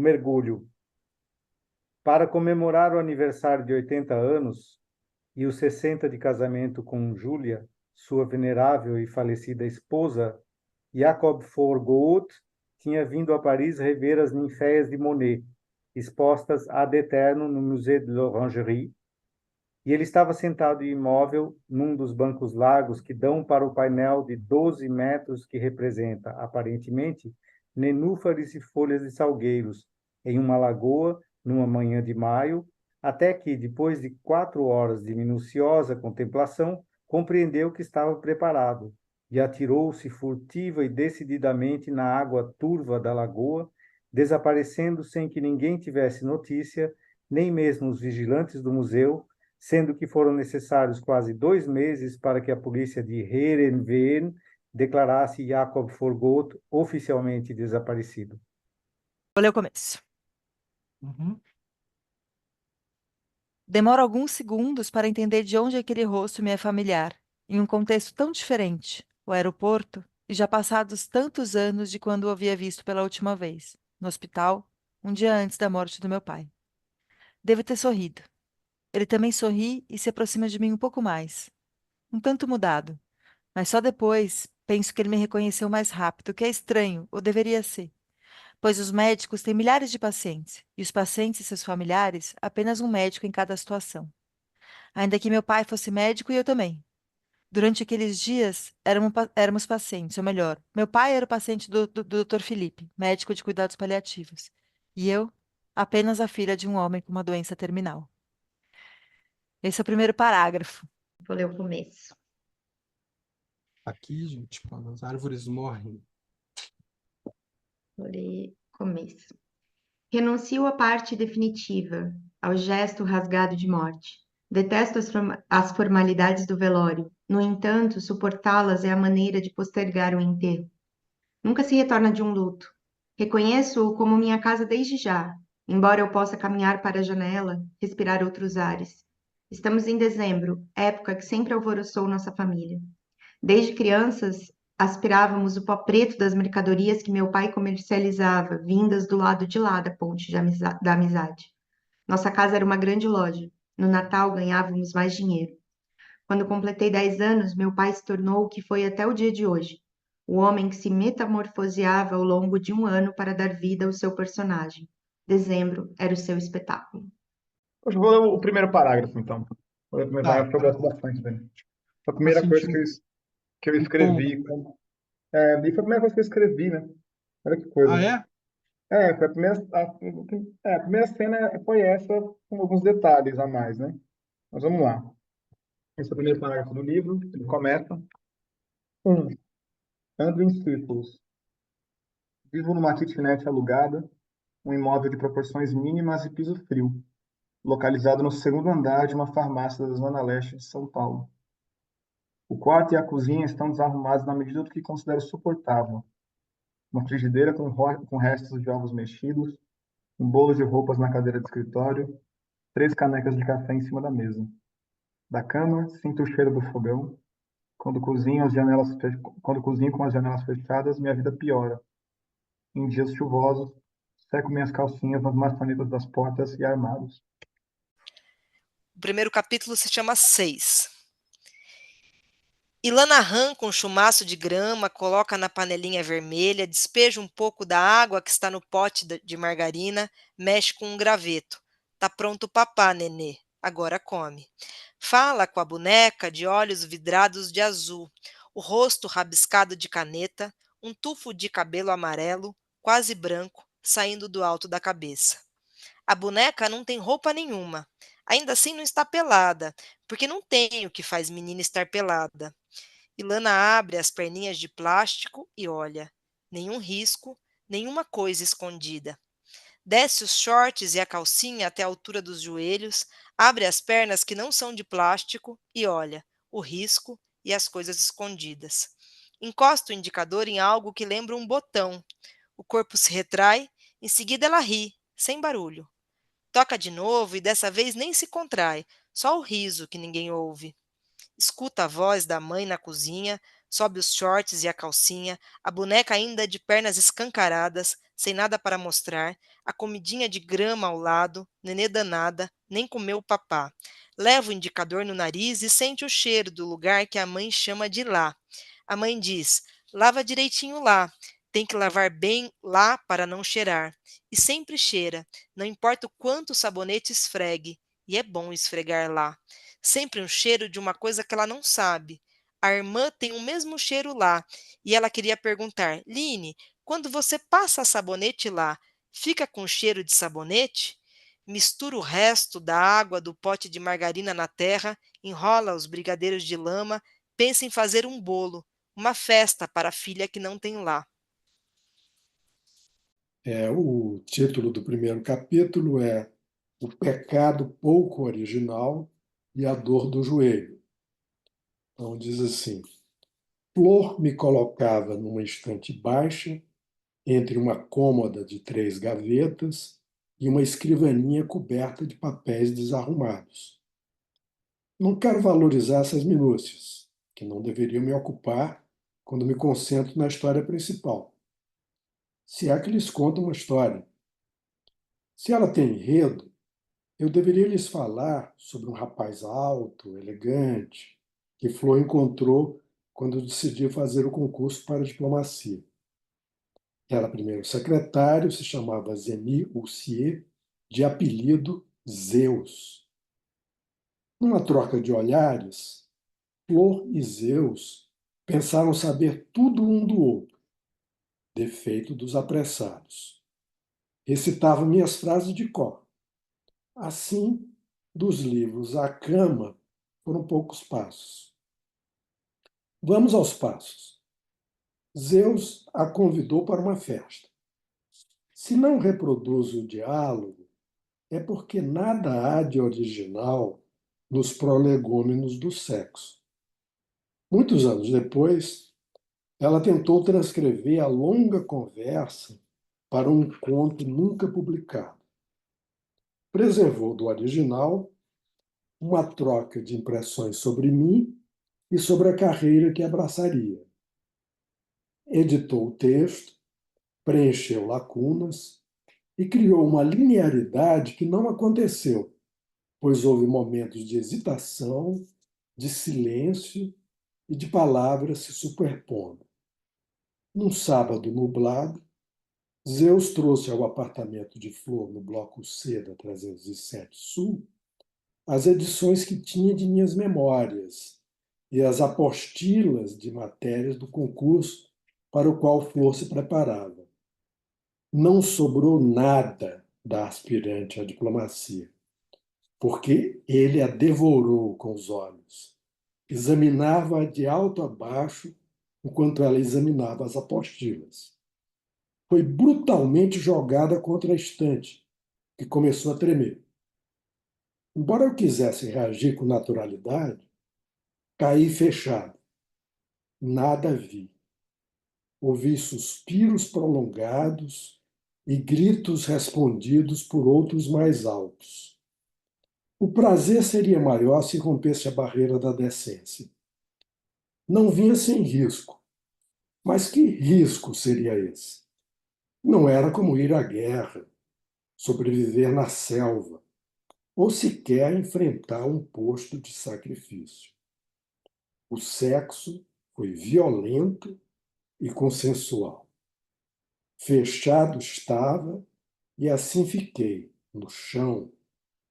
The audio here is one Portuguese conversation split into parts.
mergulho. Para comemorar o aniversário de 80 anos e os 60 de casamento com Júlia, sua venerável e falecida esposa, Jacob Forgood tinha vindo a Paris rever as ninféias de Monet, expostas ad eterno no Musée de l'Orangerie, e ele estava sentado imóvel num dos bancos largos que dão para o painel de 12 metros que representa, aparentemente, nenúfares e folhas de salgueiros, em uma lagoa, numa manhã de maio, até que, depois de 4 horas de minuciosa contemplação, compreendeu que estava preparado e atirou-se furtiva e decididamente na água turva da lagoa, desaparecendo sem que ninguém tivesse notícia, nem mesmo os vigilantes do museu, sendo que foram necessários quase 2 meses para que a polícia de Heerenveen declarasse Jacob Forgood oficialmente desaparecido. Vou ler o começo. Uhum. Demoro alguns segundos para entender de onde aquele rosto me é familiar, em um contexto tão diferente, o aeroporto, e já passados tantos anos de quando o havia visto pela última vez, no hospital, um dia antes da morte do meu pai. Devo ter sorrido. Ele também sorri e se aproxima de mim um pouco mais, um tanto mudado, mas só depois penso que ele me reconheceu mais rápido, o que é estranho, ou deveria ser, pois os médicos têm milhares de pacientes, e os pacientes e seus familiares apenas um médico em cada situação. Ainda que meu pai fosse médico e eu também. Durante aqueles dias, éramos pacientes, ou melhor, meu pai era o paciente do Dr. Felipe, médico de cuidados paliativos, e eu, apenas a filha de um homem com uma doença terminal. Esse é o primeiro parágrafo. Vou ler o começo. Aqui, gente, quando as árvores morrem. Vou ler o começo. Renuncio à parte definitiva, ao gesto rasgado de morte. Detesto as formalidades do velório. No entanto, suportá-las é a maneira de postergar o enterro. Nunca se retorna de um luto. Reconheço-o como minha casa desde já, embora eu possa caminhar para a janela, respirar outros ares. Estamos em dezembro, época que sempre alvoroçou nossa família. Desde crianças, aspirávamos o pó preto das mercadorias que meu pai comercializava, vindas do lado de lá da ponte da amizade. Nossa casa era uma grande loja. No Natal ganhávamos mais dinheiro. Quando completei 10 anos, meu pai se tornou o que foi até o dia de hoje. O homem que se metamorfoseava ao longo de um ano para dar vida ao seu personagem. Dezembro era o seu espetáculo. Eu vou ler o primeiro parágrafo, então. Vou ler o primeiro Tá, parágrafo que eu gosto bastante dele. Foi a pra primeira coisa sentir que eu o tom. escrevi. E foi a primeira coisa que eu escrevi, né? Olha que Ah, coisa. é? Foi a primeira cena foi essa, com alguns detalhes a mais, né? Mas vamos lá. Esse é o primeiro parágrafo do livro. Ele começa. 1. Ando em círculos. Vivo numa kitnet alugada, um imóvel de proporções mínimas e piso frio, localizado no segundo andar de uma farmácia da Zona Leste de São Paulo. O quarto e a cozinha estão desarrumados na medida do que considero suportável. Uma frigideira com restos de ovos mexidos, um bolo de roupas na cadeira de escritório, 3 canecas de café em cima da mesa. Da cama, sinto o cheiro do fogão. Quando cozinho com as janelas fechadas, minha vida piora. Em dias chuvosos, seco minhas calcinhas nas maçanetas das portas e armários. O primeiro capítulo se chama 6. Ilana arranca um chumaço de grama, coloca na panelinha vermelha, despeja um pouco da água que está no pote de margarina, mexe com um graveto. Tá pronto o papá, nenê. Agora come. Fala com a boneca de olhos vidrados de azul, o rosto rabiscado de caneta, um tufo de cabelo amarelo, quase branco, saindo do alto da cabeça. A boneca não tem roupa nenhuma. Ainda assim não está pelada, porque não tem o que faz menina estar pelada. Ilana abre as perninhas de plástico e olha. Nenhum risco, nenhuma coisa escondida. Desce os shorts e a calcinha até a altura dos joelhos, abre as pernas que não são de plástico e olha o risco e as coisas escondidas. Encosta o indicador em algo que lembra um botão. O corpo se retrai, em seguida ela ri, sem barulho. Toca de novo e dessa vez nem se contrai, só o riso que ninguém ouve. Escuta a voz da mãe na cozinha, Sobe os shorts e a calcinha, a boneca ainda de pernas escancaradas, sem nada para mostrar, a comidinha de grama ao lado, nenê danada, nem comeu o papá. Leva o indicador no nariz e sente o cheiro do lugar que a mãe chama de lá. A mãe diz: lava direitinho lá, tem que lavar bem lá para não cheirar. E sempre cheira, não importa o quanto o sabonete esfregue, e é bom esfregar lá. Sempre um cheiro de uma coisa que ela não sabe. A irmã tem o mesmo cheiro lá, e ela queria perguntar: Line, quando você passa sabonete lá, fica com cheiro de sabonete? Mistura o resto da água do pote de margarina na terra, enrola os brigadeiros de lama, pensa em fazer um bolo, uma festa para a filha que não tem lá. O título do primeiro capítulo é O Pecado Pouco Original e a Dor do Joelho. Então, diz assim: Flor me colocava numa estante baixa, entre uma cômoda de 3 gavetas e uma escrivaninha coberta de papéis desarrumados. Não quero valorizar essas minúcias, que não deveriam me ocupar quando me concentro na história principal. Se é que lhes conto uma história. Se ela tem enredo, eu deveria lhes falar sobre um rapaz alto, elegante, que Flor encontrou quando decidiu fazer o concurso para a diplomacia. Era primeiro secretário, se chamava Zeni Roussier, de apelido Zeus. Numa troca de olhares, Flor e Zeus pensaram saber tudo um do outro, defeito dos apressados. Recitava minhas frases de cor. Assim, dos livros à cama, foram poucos passos. Vamos aos passos. Zeus a convidou para uma festa. Se não reproduz o diálogo, é porque nada há de original nos prolegômenos do sexo. Muitos anos depois, ela tentou transcrever a longa conversa para um conto nunca publicado. Preservou do original uma troca de impressões sobre mim e sobre a carreira que abraçaria. Editou o texto, preencheu lacunas e criou uma linearidade que não aconteceu, pois houve momentos de hesitação, de silêncio e de palavras se superpondo. Num sábado nublado, Zeus trouxe ao apartamento de Flor no bloco C da 307 Sul as edições que tinha de minhas memórias e as apostilas de matérias do concurso para o qual Flor se preparava. Não sobrou nada da aspirante à diplomacia, porque ele a devorou com os olhos. Examinava-a de alto a baixo, enquanto ela examinava as apostilas. Foi brutalmente jogada contra a estante, que começou a tremer. Embora eu quisesse reagir com naturalidade, caí fechado. Nada vi. Ouvi suspiros prolongados e gritos respondidos por outros mais altos. O prazer seria maior se rompesse a barreira da decência. Não vinha sem risco. Mas que risco seria esse? Não era como ir à guerra, sobreviver na selva, ou sequer enfrentar um posto de sacrifício. O sexo foi violento e consensual. Fechado estava e assim fiquei, no chão,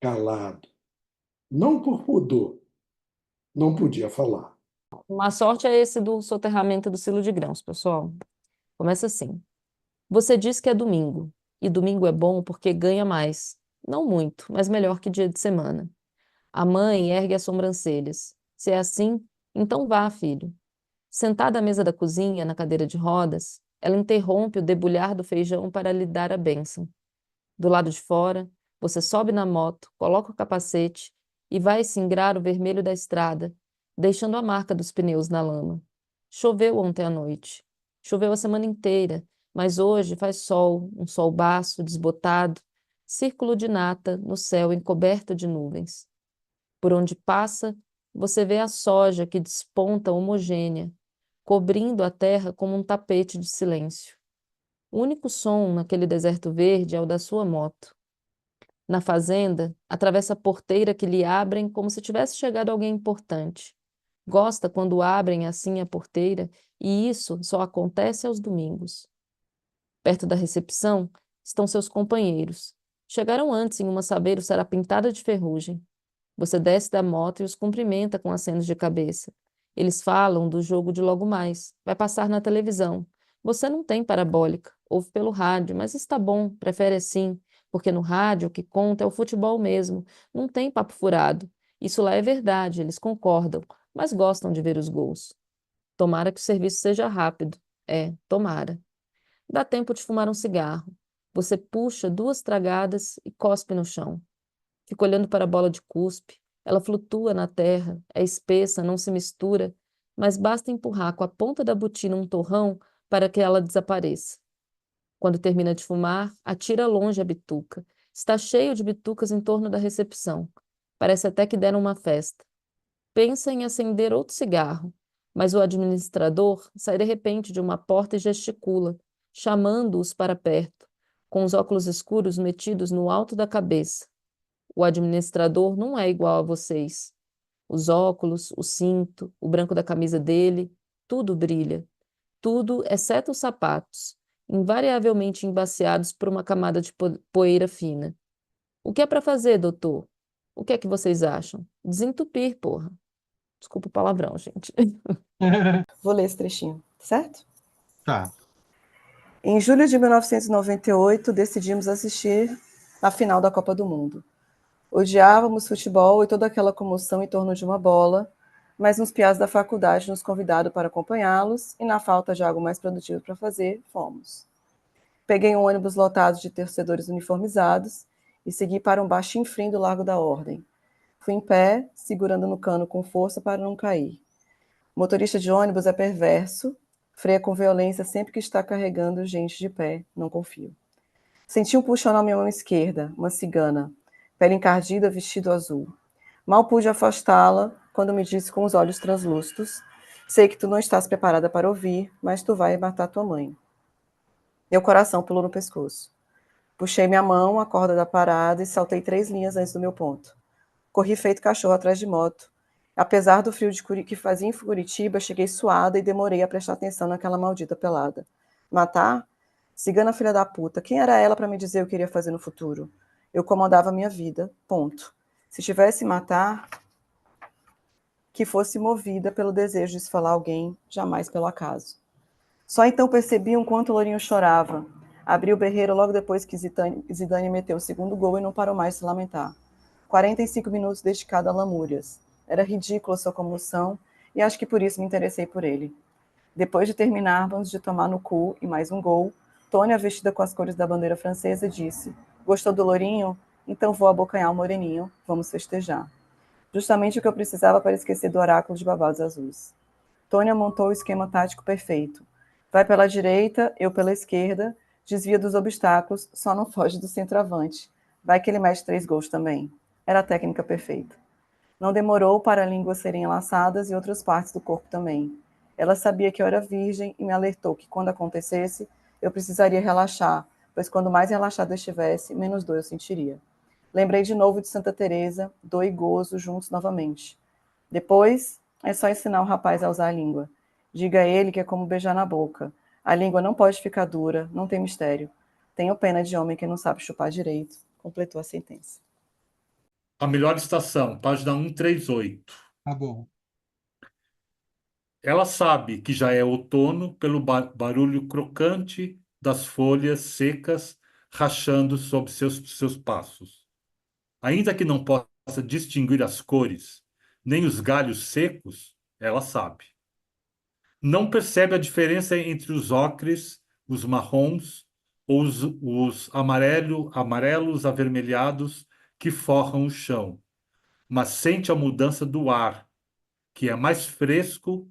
calado. Não por pudor, não podia falar. Uma sorte é esse do soterramento do silo de grãos, pessoal. Começa assim. Você diz que é domingo, e domingo é bom porque ganha mais. Não muito, mas melhor que dia de semana. A mãe ergue as sobrancelhas. Se é assim, então vá, filho. Sentada à mesa da cozinha, na cadeira de rodas, ela interrompe o debulhar do feijão para lhe dar a bênção. Do lado de fora, você sobe na moto, coloca o capacete e vai singrar o vermelho da estrada, deixando a marca dos pneus na lama. Choveu ontem à noite. Choveu a semana inteira, mas hoje faz sol, um sol baço, desbotado, círculo de nata no céu encoberto de nuvens. Por onde passa, você vê a soja que desponta homogênea, cobrindo a terra como um tapete de silêncio. O único som naquele deserto verde é o da sua moto. Na fazenda, atravessa a porteira que lhe abrem como se tivesse chegado alguém importante. Gosta quando abrem assim a porteira, e isso só acontece aos domingos. Perto da recepção estão seus companheiros. Chegaram antes em uma sabeiro pintada de ferrugem. Você desce da moto e os cumprimenta com acenos de cabeça. Eles falam do jogo de logo mais. Vai passar na televisão. Você não tem parabólica, ouve pelo rádio, mas está bom, prefere assim, porque no rádio o que conta é o futebol mesmo, não tem papo furado. Isso lá é verdade, eles concordam, mas gostam de ver os gols. Tomara que o serviço seja rápido. É, tomara. Dá tempo de fumar um cigarro. Você puxa 2 tragadas e cospe no chão. Fica olhando para a bola de cuspe. Ela flutua na terra, é espessa, não se mistura, mas basta empurrar com a ponta da botina um torrão para que ela desapareça. Quando termina de fumar, atira longe a bituca. Está cheio de bitucas em torno da recepção. Parece até que deram uma festa. Pensa em acender outro cigarro, mas o administrador sai de repente de uma porta e gesticula, chamando-os para perto, com os óculos escuros metidos no alto da cabeça. O administrador não é igual a vocês. Os óculos, o cinto, o branco da camisa dele, tudo brilha. Tudo exceto os sapatos, invariavelmente embaciados por uma camada de poeira fina. O que é para fazer, doutor? O que é que vocês acham? Desentupir, porra. Desculpa o palavrão, gente. Vou ler esse trechinho, certo? Tá. Em julho de 1998, decidimos assistir a final da Copa do Mundo. Odiávamos futebol e toda aquela comoção em torno de uma bola, mas uns piás da faculdade nos convidaram para acompanhá-los e, na falta de algo mais produtivo para fazer, fomos. Peguei um ônibus lotado de torcedores uniformizados e segui para um baixinho frio do Largo da Ordem. Fui em pé, segurando no cano com força para não cair. O motorista de ônibus é perverso, freia com violência sempre que está carregando gente de pé, não confio. Senti um puxão na minha mão esquerda, uma cigana, pele encardida, vestido azul. Mal pude afastá-la quando me disse com os olhos translúcidos: sei que tu não estás preparada para ouvir, mas tu vai matar tua mãe. Meu coração pulou no pescoço. Puxei minha mão, a corda da parada, e saltei 3 linhas antes do meu ponto. Corri feito cachorro atrás de moto. Apesar do frio que fazia em Curitiba, cheguei suada e demorei a prestar atenção naquela maldita pelada. Matar? Cigana filha da puta. Quem era ela para me dizer o que iria fazer no futuro? Eu comandava a minha vida, ponto. Se tivesse matar, que fosse movida pelo desejo de esfalar alguém, jamais pelo acaso. Só então percebi o quanto o Lourinho chorava. Abri o berreiro logo depois que Zidane meteu o segundo gol e não parou mais de se lamentar. 45 minutos dedicado a lamúrias. Era ridícula sua comoção e acho que por isso me interessei por ele. Depois de terminarmos de tomar no cu e mais um gol, Tônia, vestida com as cores da bandeira francesa, disse: gostou do Lourinho? Então vou abocanhar o moreninho, vamos festejar. Justamente o que eu precisava para esquecer do oráculo de babados azuis. Tônia montou o esquema tático perfeito. Vai pela direita, eu pela esquerda, desvia dos obstáculos, só não foge do centroavante. Vai que ele mete 3 gols também. Era a técnica perfeita. Não demorou para línguas serem enlaçadas e outras partes do corpo também. Ela sabia que eu era virgem e me alertou que, quando acontecesse, eu precisaria relaxar, pois quando mais relaxada eu estivesse, menos dor eu sentiria. Lembrei de novo de Santa Teresa, dor e gozo juntos novamente. Depois, é só ensinar o rapaz a usar a língua. Diga a ele que é como beijar na boca. A língua não pode ficar dura, não tem mistério. Tenho pena de homem que não sabe chupar direito. Completou a sentença. A Melhor Estação, página 138. Tá bom. Ela sabe que já é outono pelo barulho crocante das folhas secas rachando sob seus passos. Ainda que não possa distinguir as cores, nem os galhos secos, ela sabe. Não percebe a diferença entre os ocres, os marrons ou os amarelos avermelhados que forram o chão, mas sente a mudança do ar, que é mais fresco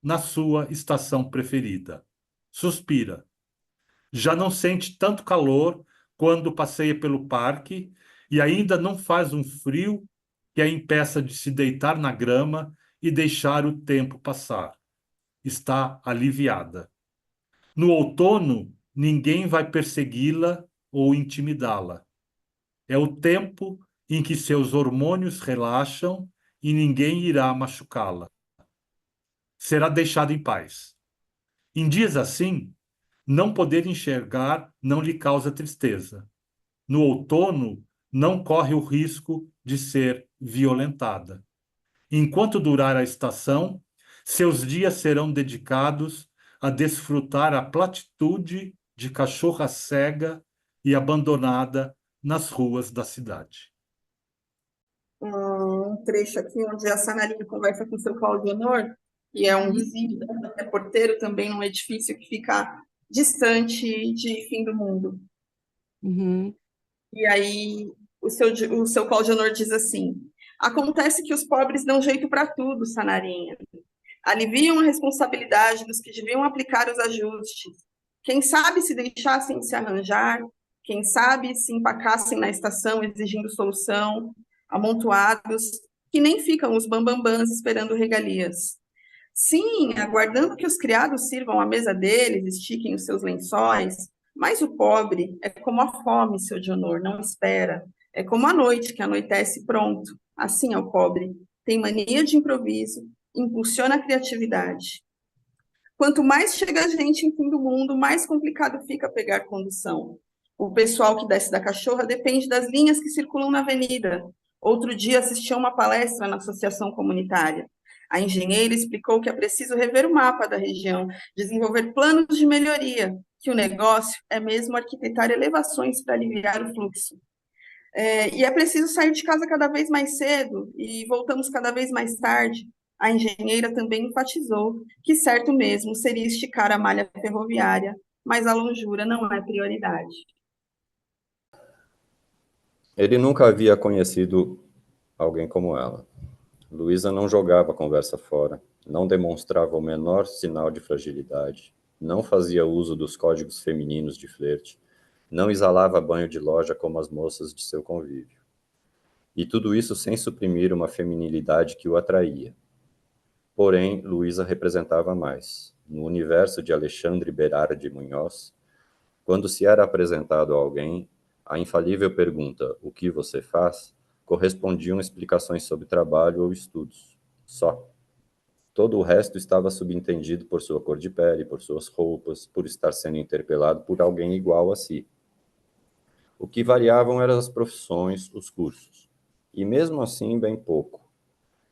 na sua estação preferida. Suspira. Já não sente tanto calor quando passeia pelo parque e ainda não faz um frio que a impeça de se deitar na grama e deixar o tempo passar. está aliviada. No outono, ninguém vai persegui-la ou intimidá-la. É o tempo em que seus hormônios relaxam e ninguém irá machucá-la. Será deixada em paz. Em dias assim, não poder enxergar não lhe causa tristeza. No outono, não corre o risco de ser violentada. Enquanto durar a estação, seus dias serão dedicados a desfrutar a platitude de cachorra cega e abandonada nas ruas da cidade. Um trecho aqui onde a Sanarinho conversa com seu Claudio Honor, que é um vizinho, é porteiro também num edifício que fica distante de Fim do Mundo. E aí o seu Claudio Honor diz assim: acontece que os pobres dão jeito para tudo, Sanarinha. Aliviam a responsabilidade dos que deviam aplicar os ajustes. Quem sabe se deixassem de se arranjar, quem sabe se empacassem na estação exigindo solução, amontoados, que nem ficam os bambambãs esperando regalias. Sim, aguardando que os criados sirvam a mesa deles, estiquem os seus lençóis, mas o pobre é como a fome, seu Dionor, não espera. É como a noite, que anoitece pronto. Assim é o pobre. Tem mania de improviso, impulsiona a criatividade. Quanto mais chega a gente em Fim do Mundo, mais complicado fica pegar condução. O pessoal que desce da Cachorra depende das linhas que circulam na avenida. Outro dia assisti a uma palestra na associação comunitária. A engenheira explicou que é preciso rever o mapa da região, desenvolver planos de melhoria, que o negócio é mesmo arquitetar elevações para aliviar o fluxo. E é preciso sair de casa cada vez mais cedo e voltamos cada vez mais tarde. A engenheira também enfatizou que certo mesmo seria esticar a malha ferroviária, mas a longura não é prioridade. Ele nunca havia conhecido alguém como ela. Luísa não jogava a conversa fora, não demonstrava o menor sinal de fragilidade, não fazia uso dos códigos femininos de flerte, não exalava banho de loja como as moças de seu convívio. E tudo isso sem suprimir uma feminilidade que o atraía. Porém, Luísa representava mais. No universo de Alexandre Berardi Munhoz, quando se era apresentado a alguém, a infalível pergunta, o que você faz, correspondiam explicações sobre trabalho ou estudos. Só. Todo o resto estava subentendido por sua cor de pele, por suas roupas, por estar sendo interpelado por alguém igual a si. O que variavam eram as profissões, os cursos. E mesmo assim, bem pouco.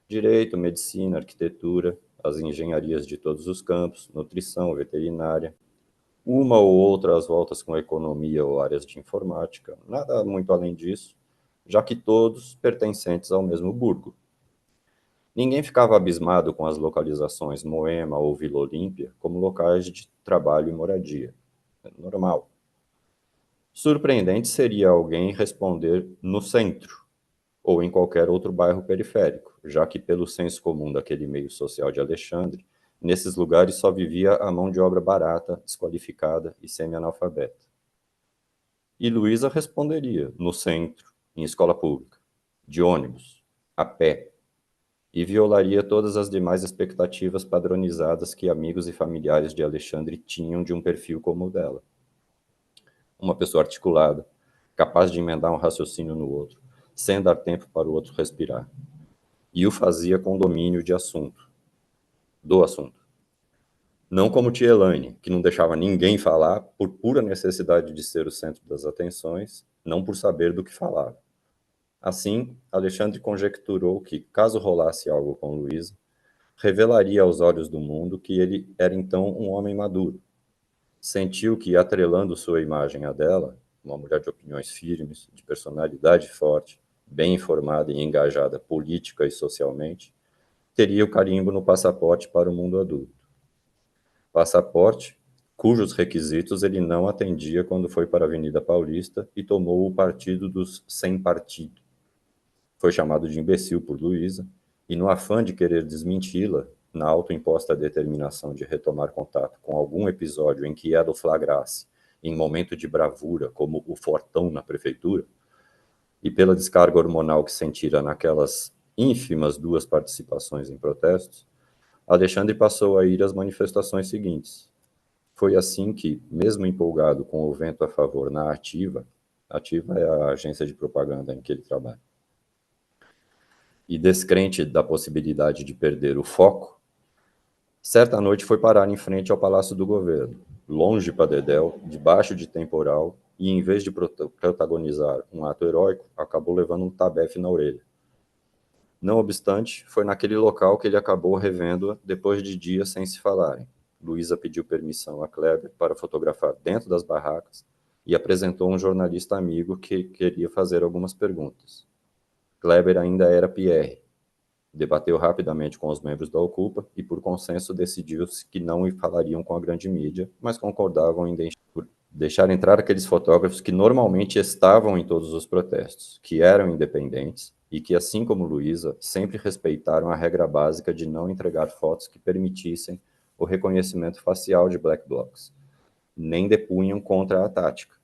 Direito, medicina, arquitetura, as engenharias de todos os campos, nutrição, veterinária, uma ou outra às voltas com economia ou áreas de informática, nada muito além disso, já que todos pertencentes ao mesmo burgo. Ninguém ficava abismado com as localizações Moema ou Vila Olímpia como locais de trabalho e moradia. É normal. Surpreendente seria alguém responder no centro, ou em qualquer outro bairro periférico, já que, pelo senso comum daquele meio social de Alexandre, nesses lugares só vivia a mão de obra barata, desqualificada e semi-analfabeta. E Luísa responderia no centro, em escola pública, de ônibus, a pé, e violaria todas as demais expectativas padronizadas que amigos e familiares de Alexandre tinham de um perfil como o dela. Uma pessoa articulada, capaz de emendar um raciocínio no outro, sem dar tempo para o outro respirar. E o fazia com domínio do assunto. Não como tia Elaine, que não deixava ninguém falar por pura necessidade de ser o centro das atenções, não por saber do que falava. Assim, Alexandre conjecturou que, caso rolasse algo com Luísa, revelaria aos olhos do mundo que ele era então um homem maduro. Sentiu que, atrelando sua imagem à dela, uma mulher de opiniões firmes, de personalidade forte, bem informada e engajada política e socialmente, teria o carimbo no passaporte para o mundo adulto. Passaporte, cujos requisitos ele não atendia quando foi para a Avenida Paulista e tomou o partido dos sem partido. Foi chamado de imbecil por Luísa, e no afã de querer desmenti-la, na autoimposta determinação de retomar contato com algum episódio em que ela o flagrasse, em momento de bravura, como o fortão na prefeitura, e pela descarga hormonal que sentira naquelas ínfimas 2 participações em protestos, Alexandre passou a ir às manifestações seguintes. Foi assim que, mesmo empolgado com o vento a favor na Ativa é a agência de propaganda em que ele trabalha, e descrente da possibilidade de perder o foco, certa noite foi parar em frente ao Palácio do Governo, longe para dedéu, debaixo de temporal, e em vez de protagonizar um ato heróico, acabou levando um tabefe na orelha. Não obstante, foi naquele local que ele acabou revendo-a depois de dias sem se falarem. Luísa pediu permissão a Kleber para fotografar dentro das barracas e apresentou um jornalista amigo que queria fazer algumas perguntas. Kleber ainda era Pierre. Debateu rapidamente com os membros da Ocupa e, por consenso, decidiu-se que não falariam com a grande mídia, mas concordavam em deixar entrar aqueles fotógrafos que normalmente estavam em todos os protestos, que eram independentes e que, assim como Luísa, sempre respeitaram a regra básica de não entregar fotos que permitissem o reconhecimento facial de black blocs, nem depunham contra a tática.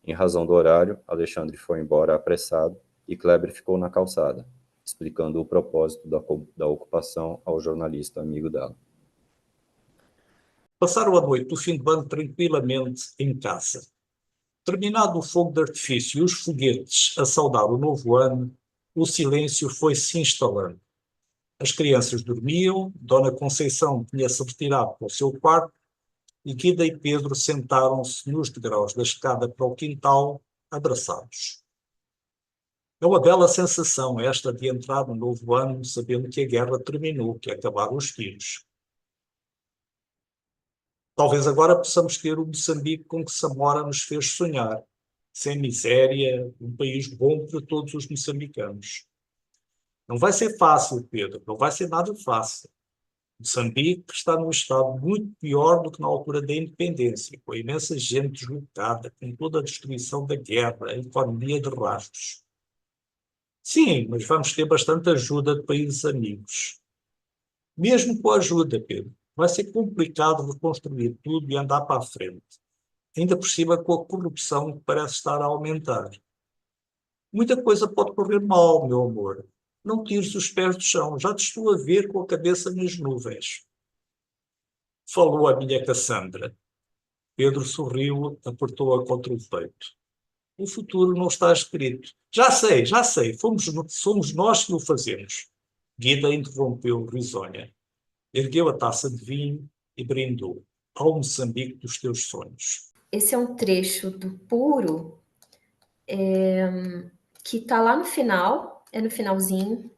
Em razão do horário, Alexandre foi embora apressado e Kleber ficou na calçada, explicando o propósito da ocupação ao jornalista amigo dela. Passaram a noite do fim de ano tranquilamente em casa. Terminado o fogo de artifício e os foguetes a saudar o novo ano, o silêncio foi-se instalando. As crianças dormiam, Dona Conceição tinha-se retirado para o seu quarto e Guida e Pedro sentaram-se nos degraus da escada para o quintal, abraçados. É uma bela sensação esta de entrar no novo ano sabendo que a guerra terminou, que acabaram os tiros. Talvez agora possamos ter o Moçambique com que Samora nos fez sonhar, sem miséria, um país bom para todos os moçambicanos. Não vai ser fácil, Pedro, não vai ser nada fácil. Moçambique está num estado muito pior do que na altura da independência, com a imensa gente deslocada, com toda a destruição da guerra, a economia de rastros. Sim, mas vamos ter bastante ajuda de países amigos. Mesmo com a ajuda, Pedro, vai ser complicado reconstruir tudo e andar para a frente. Ainda por cima com a corrupção que parece estar a aumentar. Muita coisa pode correr mal, meu amor. Não tires os pés do chão, já te estou a ver com a cabeça nas nuvens. Falou a minha Cassandra. Pedro sorriu, apertou-a contra o peito. O futuro não está escrito. Já sei, somos nós que o fazemos. Guida interrompeu risonha. Ergueu a taça de vinho e brindou. Ao Moçambique dos teus sonhos. Esse é um trecho do Puro, que está lá no final, no finalzinho,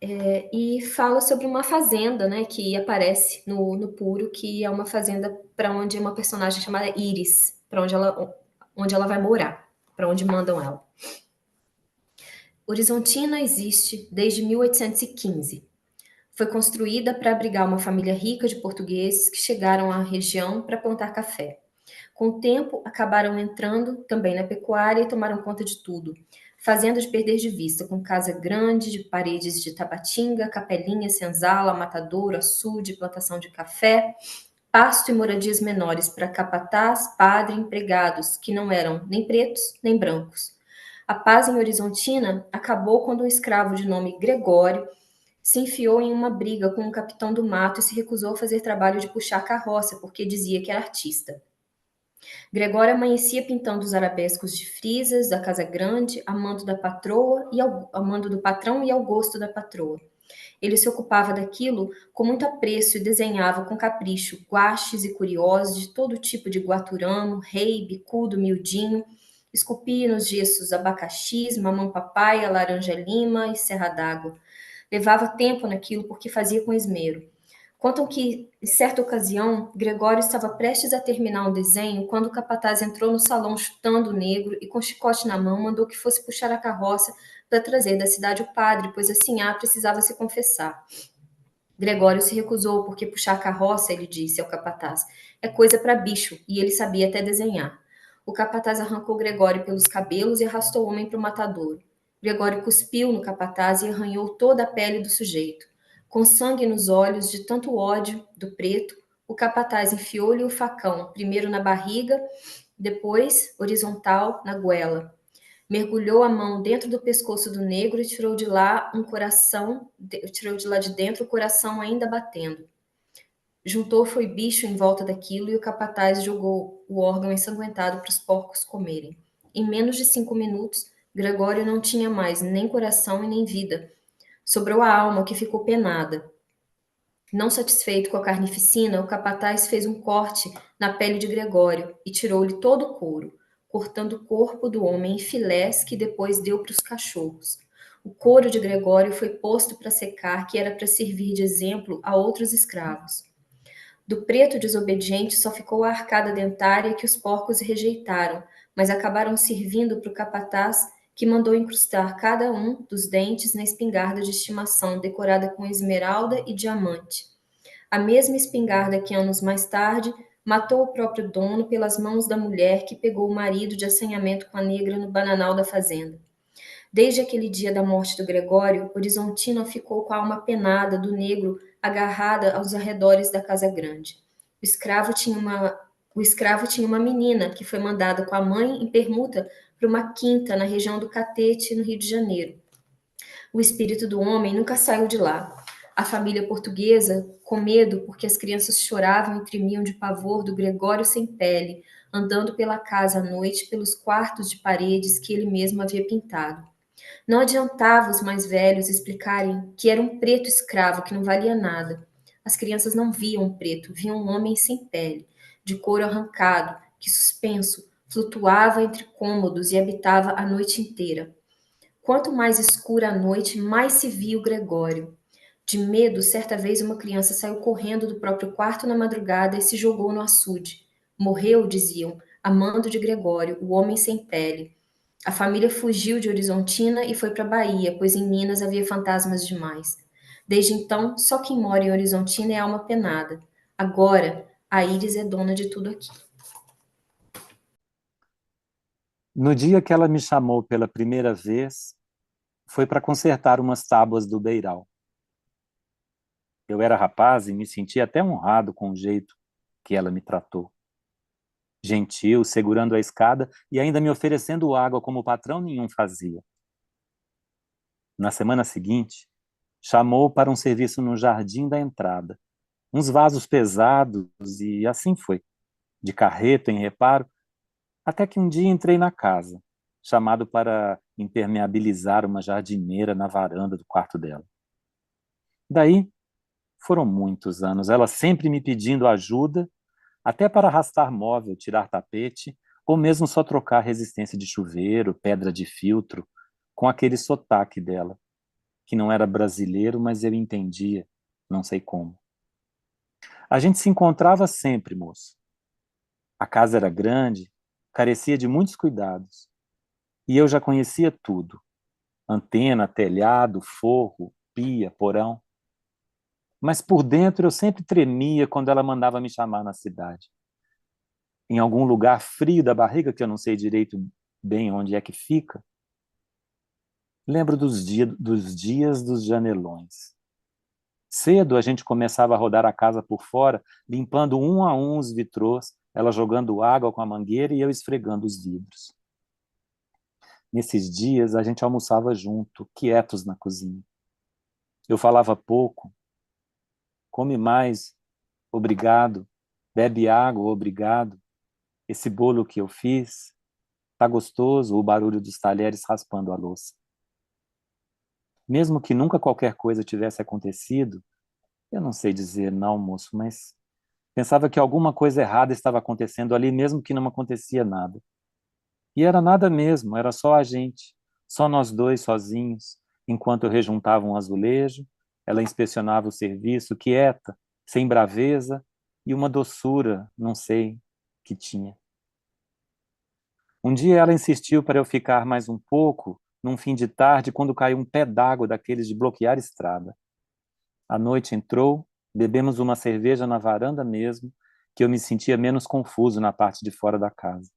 e fala sobre uma fazenda, né, que aparece no Puro, que é uma fazenda para onde uma personagem chamada Iris, para onde ela vai morar, para onde mandam ela. Horizontina existe desde 1815. Foi construída para abrigar uma família rica de portugueses que chegaram à região para plantar café. Com o tempo, acabaram entrando também na pecuária e tomaram conta de tudo, fazendo de perder de vista, com casa grande, de paredes de tabatinga, capelinha, senzala, matadouro, açude, plantação de café, pasto e moradias menores para capataz, padre e empregados, que não eram nem pretos nem brancos. A paz em Horizontina acabou quando um escravo de nome Gregório se enfiou em uma briga com um capitão do mato e se recusou a fazer trabalho de puxar carroça, porque dizia que era artista. Gregório amanhecia pintando os arabescos de frisas da casa grande, amando da patroa e amando do patrão e ao gosto da patroa. Ele se ocupava daquilo com muito apreço e desenhava com capricho guaches e curiosos de todo tipo de guaturamo, rei, bicudo, miudinho, esculpia nos gessos abacaxis, mamão-papaya, laranja-lima e serra d'água. Levava tempo naquilo porque fazia com esmero. Contam que, em certa ocasião, Gregório estava prestes a terminar um desenho quando o capataz entrou no salão chutando o negro e, com chicote na mão, mandou que fosse puxar a carroça para trazer da cidade o padre, pois a sinhá precisava se confessar. Gregório se recusou, porque puxar a carroça, ele disse ao capataz, é coisa para bicho, e ele sabia até desenhar. O capataz arrancou Gregório pelos cabelos e arrastou o homem para o matadouro. Gregório cuspiu no capataz e arranhou toda a pele do sujeito. Com sangue nos olhos de tanto ódio do preto, o capataz enfiou-lhe o facão, primeiro na barriga, depois, horizontal, na goela. Mergulhou a mão dentro do pescoço do negro e tirou de lá de dentro o coração ainda batendo. Juntou foi bicho em volta daquilo e o capataz jogou o órgão ensanguentado para os porcos comerem. Em menos de 5 minutos, Gregório não tinha mais nem coração e nem vida. Sobrou a alma, que ficou penada. Não satisfeito com a carnificina, o capataz fez um corte na pele de Gregório e tirou-lhe todo o couro, cortando o corpo do homem em filés que depois deu para os cachorros. O couro de Gregório foi posto para secar, que era para servir de exemplo a outros escravos. Do preto desobediente só ficou a arcada dentária que os porcos rejeitaram, mas acabaram servindo para o capataz, que mandou incrustar cada um dos dentes na espingarda de estimação decorada com esmeralda e diamante. A mesma espingarda que anos mais tarde matou o próprio dono pelas mãos da mulher que pegou o marido de assanhamento com a negra no bananal da fazenda. Desde aquele dia da morte do Gregório, Horizontina ficou com a alma penada do negro agarrada aos arredores da casa grande. O escravo tinha uma menina que foi mandada com a mãe em permuta para uma quinta na região do Catete, no Rio de Janeiro. O espírito do homem nunca saiu de lá. A família portuguesa, com medo porque as crianças choravam e tremiam de pavor do Gregório sem pele, andando pela casa à noite pelos quartos de paredes que ele mesmo havia pintado. Não adiantava os mais velhos explicarem que era um preto escravo que não valia nada. As crianças não viam um preto, viam um homem sem pele, de couro arrancado, que suspenso, flutuava entre cômodos e habitava a noite inteira. Quanto mais escura a noite, mais se via o Gregório. De medo, certa vez uma criança saiu correndo do próprio quarto na madrugada e se jogou no açude. Morreu, diziam, amando de Gregório, o homem sem pele. A família fugiu de Horizontina e foi para a Bahia, pois em Minas havia fantasmas demais. Desde então, só quem mora em Horizontina é alma penada. Agora, a Íris é dona de tudo aqui. No dia que ela me chamou pela primeira vez, foi para consertar umas tábuas do beiral. Eu era rapaz e me sentia até honrado com o jeito que ela me tratou. Gentil, segurando a escada e ainda me oferecendo água como patrão nenhum fazia. Na semana seguinte, chamou para um serviço no jardim da entrada. Uns vasos pesados e assim foi, de carreta em reparo, até que um dia entrei na casa, chamado para impermeabilizar uma jardineira na varanda do quarto dela. Daí, foram muitos anos, ela sempre me pedindo ajuda, até para arrastar móvel, tirar tapete, ou mesmo só trocar resistência de chuveiro, pedra de filtro, com aquele sotaque dela, que não era brasileiro, mas eu entendia, não sei como. A gente se encontrava sempre, moço. A casa era grande, carecia de muitos cuidados, e eu já conhecia tudo. Antena, telhado, forro, pia, porão. Mas por dentro eu sempre tremia quando ela mandava me chamar na cidade. Em algum lugar frio da barriga, que eu não sei direito bem onde é que fica. Lembro dos dias dos janelões. Cedo a gente começava a rodar a casa por fora, limpando um a um os vitrôs, ela jogando água com a mangueira e eu esfregando os vidros. Nesses dias a gente almoçava junto, quietos na cozinha. Eu falava pouco. Come mais, obrigado. Bebe água, obrigado. Esse bolo que eu fiz, tá gostoso, o barulho dos talheres raspando a louça. Mesmo que nunca qualquer coisa tivesse acontecido, eu não sei dizer não, moço, mas pensava que alguma coisa errada estava acontecendo ali, mesmo que não acontecia nada. E era nada mesmo, era só a gente, só nós dois sozinhos, enquanto eu rejuntava um azulejo, ela inspecionava o serviço, quieta, sem braveza, e uma doçura, não sei, que tinha. Um dia ela insistiu para eu ficar mais um pouco, num fim de tarde, quando caiu um pé d'água daqueles de bloquear estrada. A noite entrou, bebemos uma cerveja na varanda mesmo, que eu me sentia menos confuso na parte de fora da casa.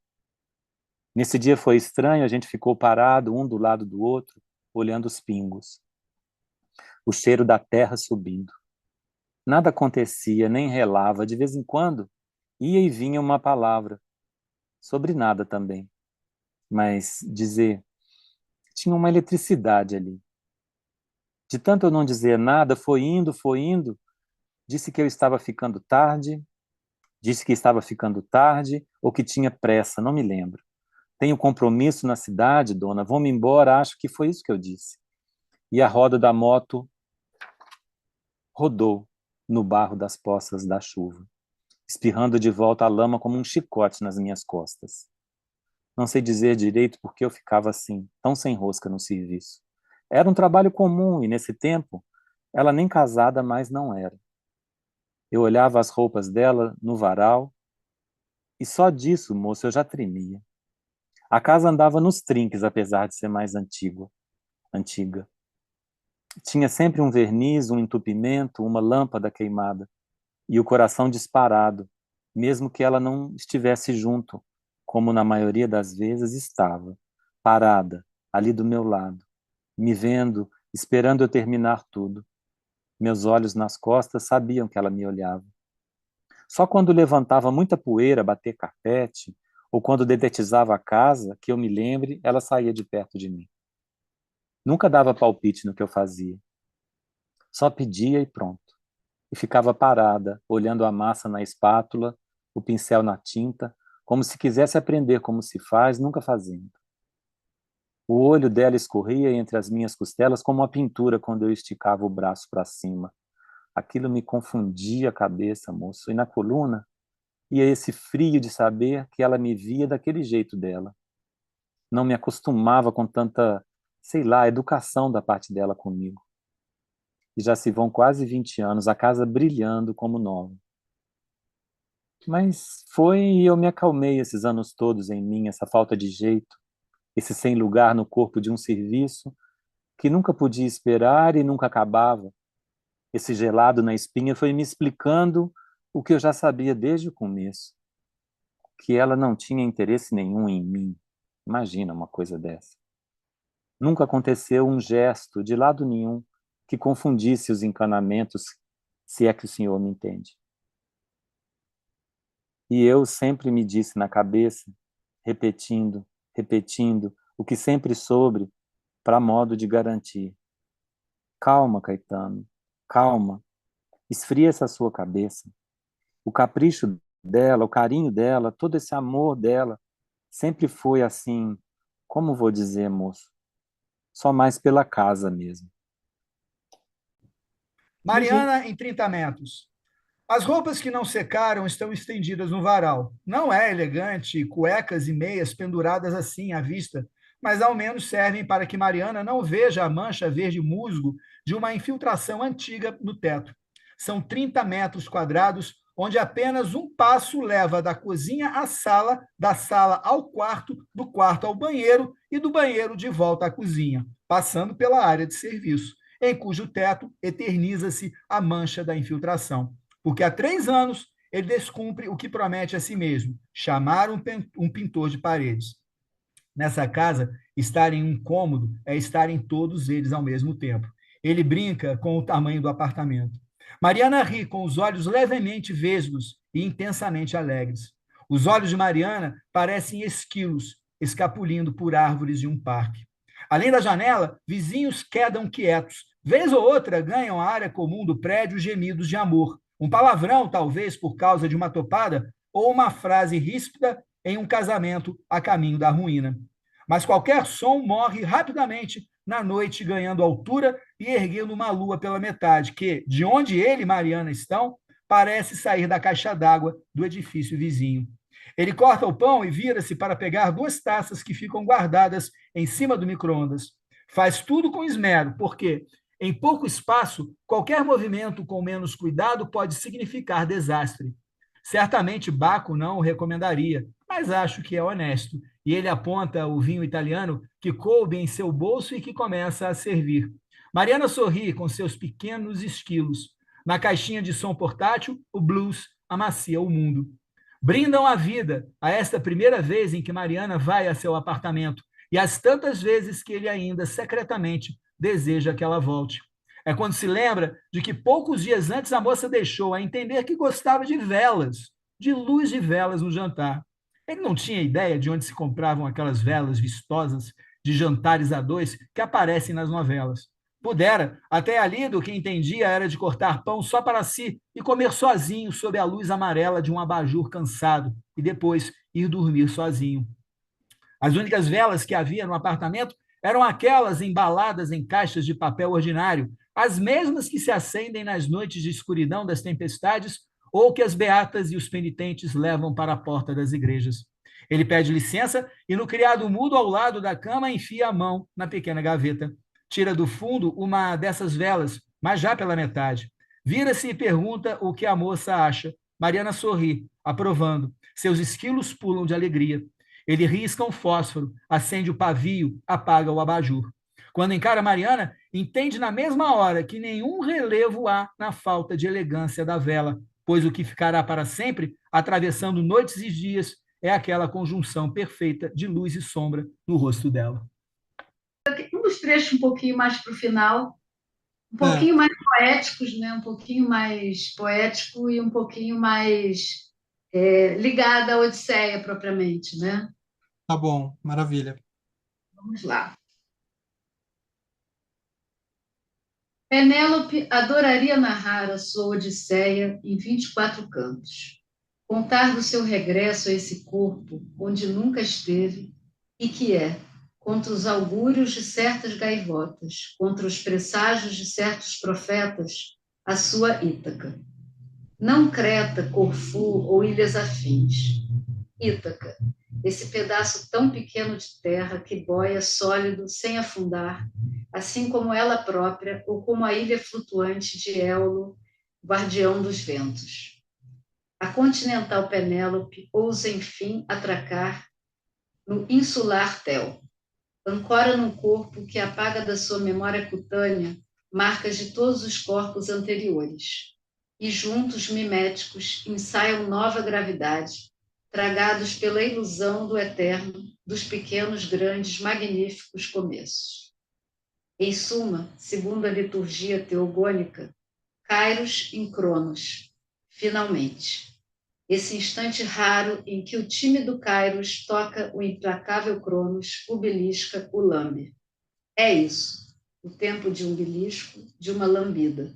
Nesse dia foi estranho, a gente ficou parado, um do lado do outro, olhando os pingos. O cheiro da terra subindo. Nada acontecia, nem relava, de vez em quando ia e vinha uma palavra, sobre nada também. Mas dizer, Tinha uma eletricidade ali. De tanto eu não dizer nada, foi indo, disse que eu estava ficando tarde, disse que estava ficando tarde ou que tinha pressa, não me lembro. Tenho compromisso na cidade, dona, vou-me embora, acho que foi isso que eu disse. E a roda da moto rodou no barro das poças da chuva, espirrando de volta a lama como um chicote nas minhas costas. Não sei dizer direito por que eu ficava assim, tão sem rosca no serviço. Era um trabalho comum e, nesse tempo, ela nem casada mais não era. Eu olhava as roupas dela no varal e só disso, moço, eu já tremia. A casa andava nos trinques, apesar de ser mais antiga. Tinha sempre um verniz, um entupimento, uma lâmpada queimada e o coração disparado, mesmo que ela não estivesse junto, como na maioria das vezes estava, parada, ali do meu lado, me vendo, esperando eu terminar tudo. Meus olhos nas costas sabiam que ela me olhava. Só quando levantava muita poeira, bater carpete, ou quando dedetizava a casa, que eu me lembre, ela saía de perto de mim. Nunca dava palpite no que eu fazia. Só pedia e pronto. E ficava parada, olhando a massa na espátula, o pincel na tinta, como se quisesse aprender como se faz, nunca fazendo. O olho dela escorria entre as minhas costelas como uma pintura quando eu esticava o braço para cima. Aquilo me confundia a cabeça, moço, e na coluna ia esse frio de saber que ela me via daquele jeito dela. Não me acostumava com tanta, sei lá, educação da parte dela comigo. E já se vão quase 20 anos, a casa brilhando como nova. Mas foi e eu me acalmei esses anos todos em mim, essa falta de jeito, esse sem lugar no corpo de um serviço que nunca podia esperar e nunca acabava. Esse gelado na espinha foi me explicando o que eu já sabia desde o começo, que ela não tinha interesse nenhum em mim. Imagina uma coisa dessa. Nunca aconteceu um gesto de lado nenhum que confundisse os encanamentos, se é que o senhor me entende. E eu sempre me disse na cabeça, repetindo, o que sempre soube, para modo de garantir. Calma, Caetano, calma, esfria essa sua cabeça. O capricho dela, o carinho dela, todo esse amor dela, sempre foi assim, como vou dizer, moço? Só mais pela casa mesmo. Mariana, em 30 metros. As roupas que não secaram estão estendidas no varal. Não é elegante, cuecas e meias penduradas assim à vista, mas ao menos servem para que Mariana não veja a mancha verde musgo de uma infiltração antiga no teto. São 30 metros quadrados, onde apenas um passo leva da cozinha à sala, da sala ao quarto, do quarto ao banheiro e do banheiro de volta à cozinha, passando pela área de serviço, em cujo teto eterniza-se a mancha da infiltração. Porque há 3 anos ele descumpre o que promete a si mesmo, chamar um pintor de paredes. Nessa casa, estar em um cômodo é estar em todos eles ao mesmo tempo. Ele brinca com o tamanho do apartamento. Mariana ri com os olhos levemente vesgos e intensamente alegres. Os olhos de Mariana parecem esquilos, escapulindo por árvores de um parque. Além da janela, vizinhos quedam quietos. Vez ou outra ganham a área comum do prédio gemidos de amor. Um palavrão, talvez por causa de uma topada, ou uma frase ríspida em um casamento a caminho da ruína. Mas qualquer som morre rapidamente na noite, ganhando altura e erguendo uma lua pela metade, que, de onde ele e Mariana estão, parece sair da caixa d'água do edifício vizinho. Ele corta o pão e vira-se para pegar 2 taças que ficam guardadas em cima do micro-ondas. Faz tudo com esmero, porque, em pouco espaço, qualquer movimento com menos cuidado pode significar desastre. Certamente Baco não o recomendaria, mas acho que é honesto. E ele aponta o vinho italiano que coube em seu bolso e que começa a servir. Mariana sorri com seus pequenos esquilos. Na caixinha de som portátil, o blues amacia o mundo. Brindam a vida a esta primeira vez em que Mariana vai a seu apartamento e as tantas vezes que ele ainda secretamente deseja que ela volte. É quando se lembra de que poucos dias antes a moça deixou a entender que gostava de velas, de luz de velas no jantar. Ele não tinha ideia de onde se compravam aquelas velas vistosas de jantares a dois que aparecem nas novelas. Pudera, até ali do que entendia era de cortar pão só para si e comer sozinho sob a luz amarela de um abajur cansado e depois ir dormir sozinho. As únicas velas que havia no apartamento eram aquelas embaladas em caixas de papel ordinário, as mesmas que se acendem nas noites de escuridão das tempestades ou que as beatas e os penitentes levam para a porta das igrejas. Ele pede licença e no criado mudo ao lado da cama enfia a mão na pequena gaveta. Tira do fundo uma dessas velas, mas já pela metade. Vira-se e pergunta o que a moça acha. Mariana sorri, aprovando. Seus esquilos pulam de alegria. Ele risca um fósforo, acende o pavio, apaga o abajur. Quando encara Mariana, entende na mesma hora que nenhum relevo há na falta de elegância da vela, pois o que ficará para sempre, atravessando noites e dias, é aquela conjunção perfeita de luz e sombra no rosto dela. Um dos trechos um pouquinho mais para o final, um pouquinho mais poéticos, né? Um pouquinho mais poético e um pouquinho mais ligada à Odisseia propriamente, né? Tá bom, maravilha. Vamos lá. Penélope adoraria narrar a sua Odisseia em 24 cantos, contar do seu regresso a esse corpo onde nunca esteve e que é, contra os augúrios de certas gaivotas, contra os presságios de certos profetas, a sua Ítaca. Não Creta, Corfu ou ilhas afins. Ítaca, esse pedaço tão pequeno de terra que boia sólido sem afundar, assim como ela própria ou como a ilha flutuante de Éolo, guardião dos ventos. A continental Penélope ousa, enfim, atracar no insular Tel. Ancora num corpo que apaga da sua memória cutânea marcas de todos os corpos anteriores. E juntos, miméticos, ensaiam nova gravidade, tragados pela ilusão do eterno, dos pequenos, grandes, magníficos começos. Em suma, segundo a liturgia teogônica, Kairos em Cronos, finalmente. Esse instante raro em que o tímido Kairos toca o implacável Cronos, o belisca, o lambe. É isso, o tempo de um belisco, de uma lambida.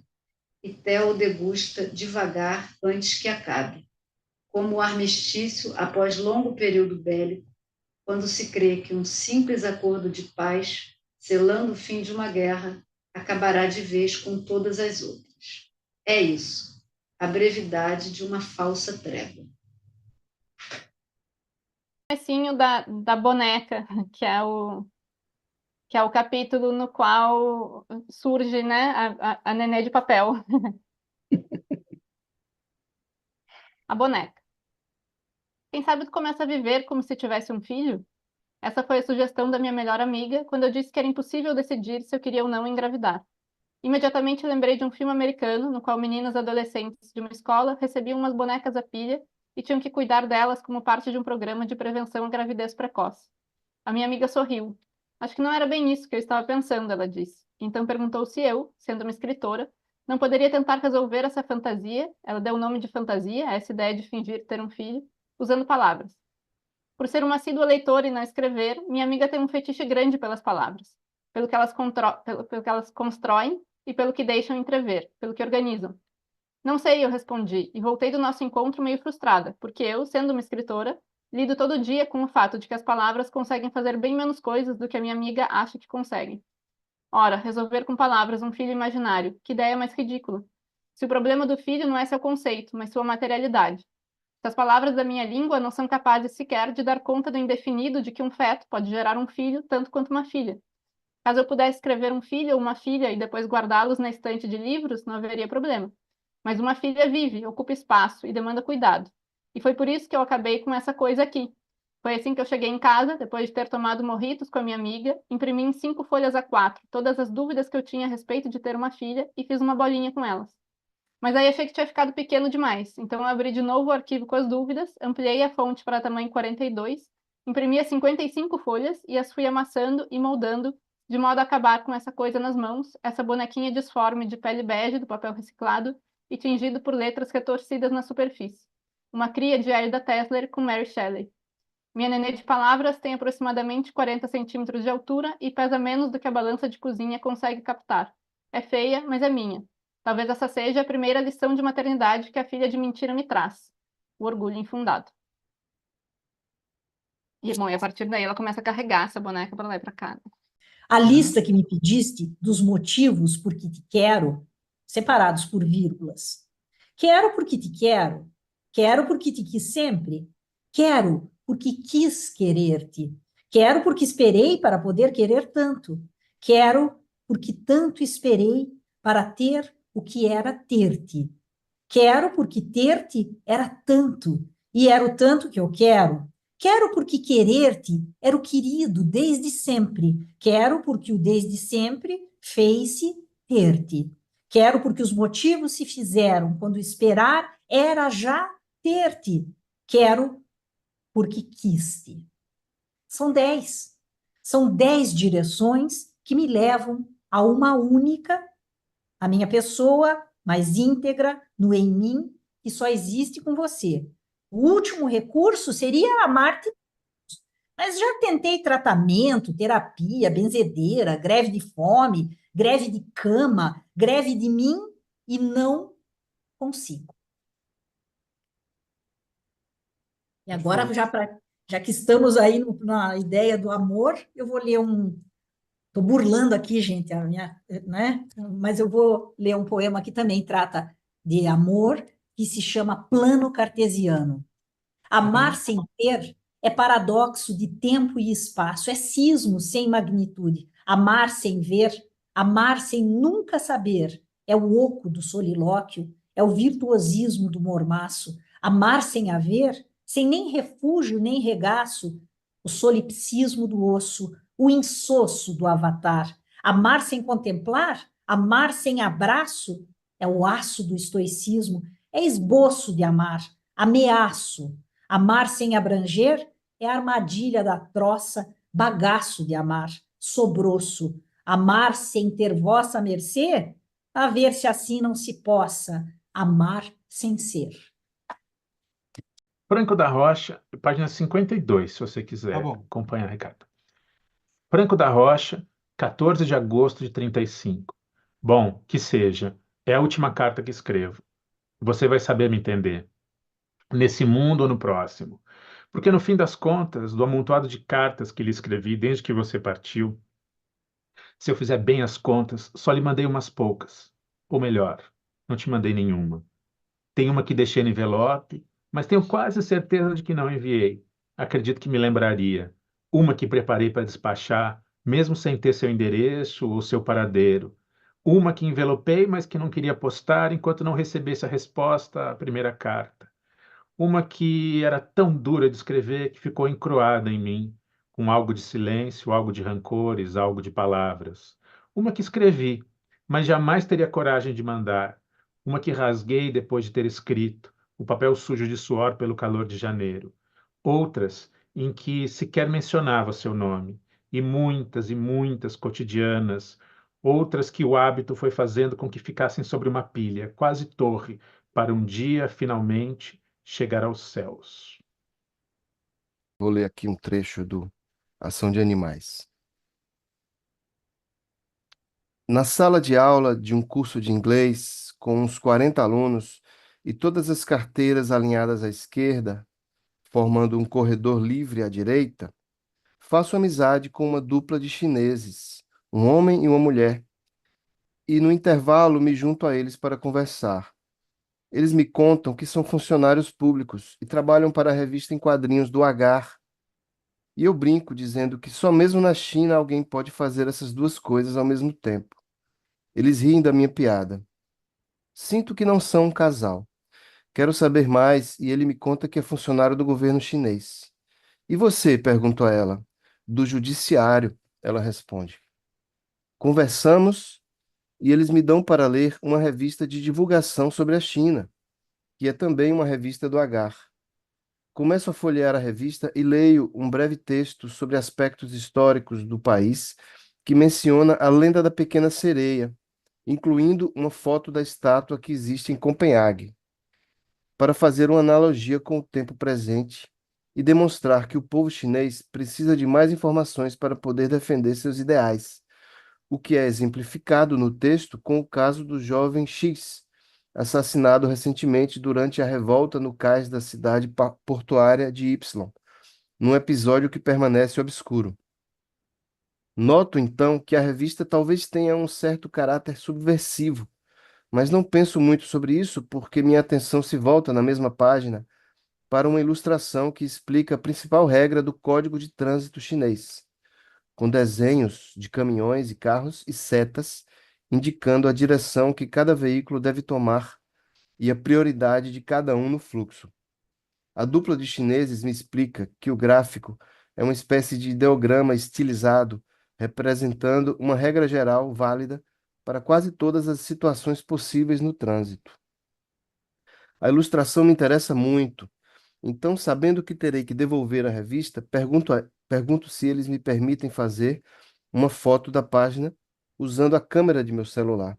E Theo degusta devagar antes que acabe, como o armistício após longo período bélico, quando se crê que um simples acordo de paz, selando o fim de uma guerra, acabará de vez com todas as outras. É isso, a brevidade de uma falsa trégua. Comecinho da boneca, que é o capítulo no qual surge, né, a Nenê de papel. A boneca. Quem sabe tu começa a viver como se tivesse um filho? Essa foi a sugestão da minha melhor amiga quando eu disse que era impossível decidir se eu queria ou não engravidar. Imediatamente lembrei de um filme americano no qual meninas adolescentes de uma escola recebiam umas bonecas a pilha e tinham que cuidar delas como parte de um programa de prevenção à gravidez precoce. A minha amiga sorriu. Acho que não era bem isso que eu estava pensando, ela disse. Então perguntou se eu, sendo uma escritora, não poderia tentar resolver essa fantasia, ela deu o nome de fantasia, essa ideia de fingir ter um filho, usando palavras. Por ser uma assídua leitora e não escrever, minha amiga tem um fetiche grande pelas palavras, pelo que elas constroem e pelo que deixam entrever, pelo que organizam. Não sei, eu respondi, e voltei do nosso encontro meio frustrada, porque eu, sendo uma escritora, lido todo dia com o fato de que as palavras conseguem fazer bem menos coisas do que a minha amiga acha que conseguem. Ora, resolver com palavras um filho imaginário, que ideia mais ridícula. Se o problema do filho não é seu conceito, mas sua materialidade. Se as palavras da minha língua não são capazes sequer de dar conta do indefinido de que um feto pode gerar um filho tanto quanto uma filha. Caso eu pudesse escrever um filho ou uma filha e depois guardá-los na estante de livros, não haveria problema. Mas uma filha vive, ocupa espaço e demanda cuidado. E foi por isso que eu acabei com essa coisa aqui. Foi assim que eu cheguei em casa, depois de ter tomado mojitos com a minha amiga, imprimi em 5 folhas A4 todas as dúvidas que eu tinha a respeito de ter uma filha e fiz uma bolinha com elas. Mas aí achei que tinha ficado pequeno demais, então eu abri de novo o arquivo com as dúvidas, ampliei a fonte para tamanho 42, imprimi as 55 folhas e as fui amassando e moldando, de modo a acabar com essa coisa nas mãos, essa bonequinha disforme de pele bege do papel reciclado e tingido por letras retorcidas na superfície. Uma cria de Aida Tesler com Mary Shelley. Minha nenê de palavras tem aproximadamente 40 centímetros de altura e pesa menos do que a balança de cozinha consegue captar. É feia, mas é minha. Talvez essa seja a primeira lição de maternidade que a filha de mentira me traz. O orgulho infundado. E, bom, e a partir daí ela começa a carregar essa boneca para lá e para cá, né? A lista que me pediste dos motivos por que te quero, separados por vírgulas. Quero porque te quero. Quero porque te quis sempre. Quero porque quis querer-te. Quero porque esperei para poder querer tanto. Quero porque tanto esperei para ter o que era ter-te. Quero porque ter-te era tanto, e era o tanto que eu quero. Quero porque querer-te era o querido desde sempre. Quero porque o desde sempre fez-se ter-te. Quero porque os motivos se fizeram quando esperar era já ter-te. Quero porque quis-te. São 10. São 10 direções que me levam a uma única, a minha pessoa mais íntegra no em mim, que só existe com você. O último recurso seria amar-te, mas já tentei tratamento, terapia, benzedeira, greve de fome, greve de cama, greve de mim e não consigo. E agora, já que estamos aí na ideia do amor, eu vou ler um. Estou burlando aqui, gente, a minha, né? Mas eu vou ler um poema que também trata de amor, que se chama Plano Cartesiano. Amar sem ter é paradoxo de tempo e espaço, é sismo sem magnitude. Amar sem ver, amar sem nunca saber, é o oco do solilóquio, é o virtuosismo do mormaço. Amar sem haver, sem nem refúgio nem regaço, o solipsismo do osso, o insosso do avatar. Amar sem contemplar, amar sem abraço, é o aço do estoicismo, é esboço de amar, ameaço. Amar sem abranger é a armadilha da troça, bagaço de amar, sobroço. Amar sem ter vossa mercê, a ver se assim não se possa amar sem ser. Franco da Rocha, página 52, se você quiser acompanhar, Ricardo. Franco da Rocha, 14 de agosto de 35. Bom, que seja, é a última carta que escrevo. Você vai saber me entender. Nesse mundo ou no próximo. Porque no fim das contas, do amontoado de cartas que lhe escrevi desde que você partiu, se eu fizer bem as contas, só lhe mandei umas poucas. Ou melhor, não te mandei nenhuma. Tem uma que deixei no envelope, mas tenho quase certeza de que não enviei. Acredito que me lembraria. Uma que preparei para despachar, mesmo sem ter seu endereço ou seu paradeiro. Uma que envelopei, mas que não queria postar enquanto não recebesse a resposta à primeira carta. Uma que era tão dura de escrever que ficou encruada em mim, com algo de silêncio, algo de rancores, algo de palavras. Uma que escrevi, mas jamais teria coragem de mandar. Uma que rasguei depois de ter escrito, o papel sujo de suor pelo calor de janeiro. Outras em que sequer mencionava seu nome. E muitas cotidianas. Outras que o hábito foi fazendo com que ficassem sobre uma pilha, quase torre, para um dia, finalmente, chegar aos céus. Vou ler aqui um trecho do Ação de Animais. Na sala de aula de um curso de inglês, com uns 40 alunos e todas as carteiras alinhadas à esquerda, formando um corredor livre à direita, faço amizade com uma dupla de chineses, um homem e uma mulher, e no intervalo me junto a eles para conversar. Eles me contam que são funcionários públicos e trabalham para a revista em quadrinhos do Agar. E eu brinco dizendo que só mesmo na China alguém pode fazer essas duas coisas ao mesmo tempo. Eles riem da minha piada. Sinto que não são um casal. Quero saber mais e ele me conta que é funcionário do governo chinês. E você? Pergunto a ela. Do judiciário, ela responde. Conversamos e eles me dão para ler uma revista de divulgação sobre a China, que é também uma revista do Agar. Começo a folhear a revista e leio um breve texto sobre aspectos históricos do país que menciona a lenda da pequena sereia, incluindo uma foto da estátua que existe em Copenhague. Para fazer uma analogia com o tempo presente, e demonstrar que o povo chinês precisa de mais informações para poder defender seus ideais, o que é exemplificado no texto com o caso do jovem X, assassinado recentemente durante a revolta no cais da cidade portuária de Y, num episódio que permanece obscuro. Noto, então, que a revista talvez tenha um certo caráter subversivo, mas não penso muito sobre isso porque minha atenção se volta na mesma página para uma ilustração que explica a principal regra do Código de Trânsito chinês, com desenhos de caminhões e carros e setas indicando a direção que cada veículo deve tomar e a prioridade de cada um no fluxo. A dupla de chineses me explica que o gráfico é uma espécie de ideograma estilizado representando uma regra geral válida para quase todas as situações possíveis no trânsito. A ilustração me interessa muito, então, sabendo que terei que devolver a revista, pergunto se eles me permitem fazer uma foto da página usando a câmera de meu celular.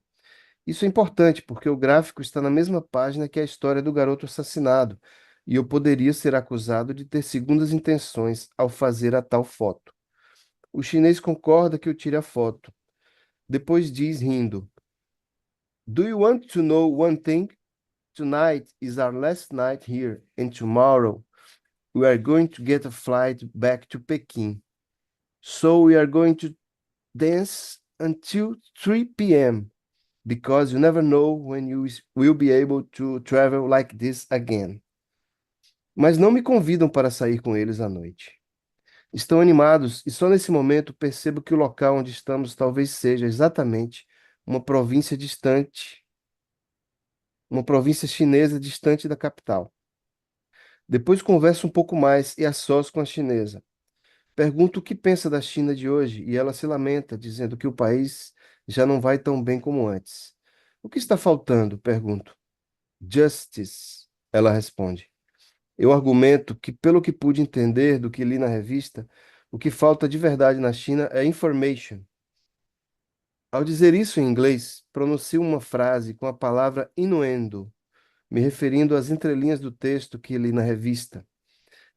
Isso é importante porque o gráfico está na mesma página que a história do garoto assassinado, e eu poderia ser acusado de ter segundas intenções ao fazer a tal foto. O chinês concorda que eu tire a foto. Depois diz, rindo: Do you want to know one thing? Tonight is our last night here, and tomorrow we are going to get a flight back to Peking. So we are going to dance until 3 p.m. because you never know when you will be able to travel like this again. Mas não me convidam para sair com eles à noite. Estão animados e só nesse momento percebo que o local onde estamos talvez seja exatamente uma província distante, uma província chinesa distante da capital. Depois converso um pouco mais e a sós com a chinesa. Pergunto o que pensa da China de hoje e ela se lamenta, dizendo que o país já não vai tão bem como antes. O que está faltando? Pergunto. Justice, ela responde. Eu argumento que, pelo que pude entender do que li na revista, o que falta de verdade na China é information. Ao dizer isso em inglês, pronuncio uma frase com a palavra innuendo, me referindo às entrelinhas do texto que li na revista.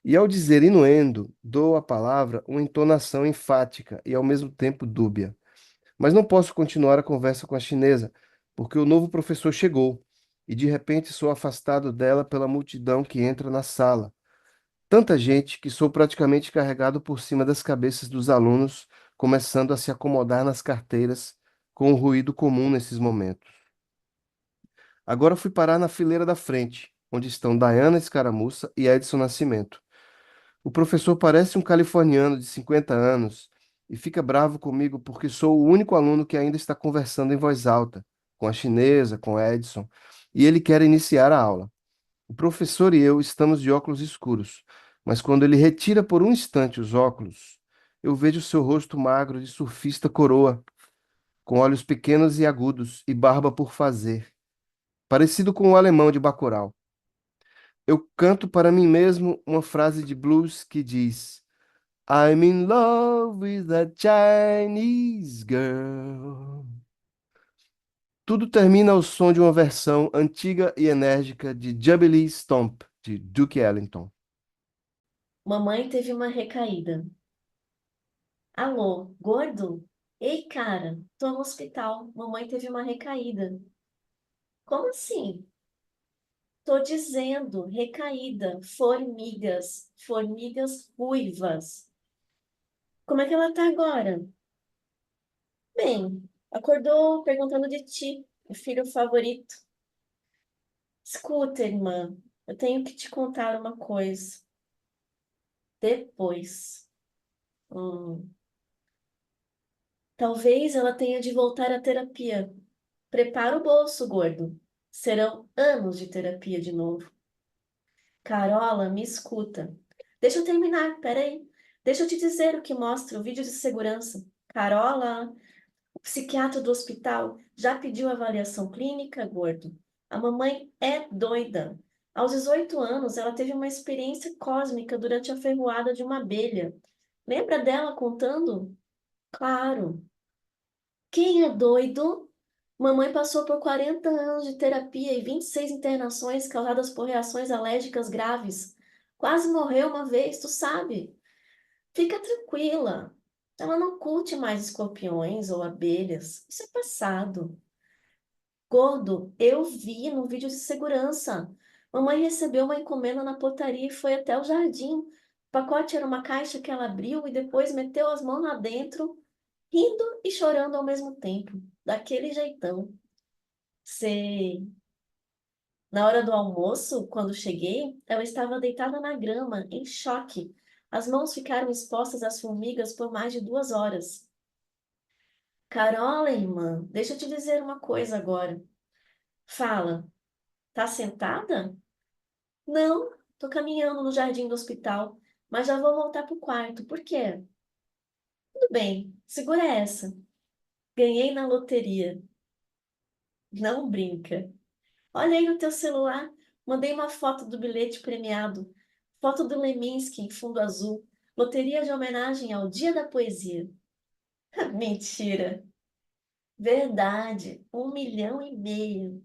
E ao dizer inuendo, dou à palavra uma entonação enfática e ao mesmo tempo dúbia. Mas não posso continuar a conversa com a chinesa, porque o novo professor chegou, e de repente sou afastado dela pela multidão que entra na sala. Tanta gente que sou praticamente carregado por cima das cabeças dos alunos, começando a se acomodar nas carteiras, com o ruído comum nesses momentos. Agora fui parar na fileira da frente, onde estão Diana Escaramuça e Edson Nascimento. O professor parece um californiano de 50 anos e fica bravo comigo porque sou o único aluno que ainda está conversando em voz alta, com a chinesa, com Edson, e ele quer iniciar a aula. O professor e eu estamos de óculos escuros, mas quando ele retira por um instante os óculos, eu vejo seu rosto magro de surfista coroa, com olhos pequenos e agudos e barba por fazer, parecido com o alemão de Bacurau. Eu canto para mim mesmo uma frase de blues que diz: I'm in love with a Chinese girl. Tudo termina ao som de uma versão antiga e enérgica de Jubilee Stomp, de Duke Ellington. Mamãe teve uma recaída. Alô, gordo? Ei, cara, tô no hospital. Mamãe teve uma recaída. Como assim? Tô dizendo, recaída, formigas, formigas ruivas. Como é que ela tá agora? Bem, acordou perguntando de ti, o filho favorito. Escuta, irmã, eu tenho que te contar uma coisa. Depois. Talvez ela tenha de voltar à terapia. Prepara o bolso, gordo. Serão anos de terapia de novo. Carola, me escuta. Deixa eu terminar, peraí. Deixa eu te dizer o que mostra o vídeo de segurança. Carola, o psiquiatra do hospital já pediu avaliação clínica, gordo. A mamãe é doida. Aos 18 anos, ela teve uma experiência cósmica durante a ferroada de uma abelha. Lembra dela contando? Claro. Quem é doido? Mamãe passou por 40 anos de terapia e 26 internações causadas por reações alérgicas graves. Quase morreu uma vez, tu sabe. Fica tranquila. Ela não curte mais escorpiões ou abelhas. Isso é passado. Gordo, eu vi no vídeo de segurança. Mamãe recebeu uma encomenda na portaria e foi até o jardim. O pacote era uma caixa que ela abriu e depois meteu as mãos lá dentro, rindo e chorando ao mesmo tempo. Daquele jeitão. Sei. Na hora do almoço, quando cheguei, ela estava deitada na grama, em choque. As mãos ficaram expostas às formigas por mais de 2 horas. Carola, irmã, deixa eu te dizer uma coisa agora. Fala, tá sentada? Não, tô caminhando no jardim do hospital, mas já vou voltar pro quarto. Por quê? Tudo bem, segura essa. Ganhei na loteria. Não brinca. Olha aí no teu celular, mandei uma foto do bilhete premiado. Foto do Leminski em fundo azul. Loteria de homenagem ao Dia da Poesia. Mentira. Verdade, 1,5 milhão.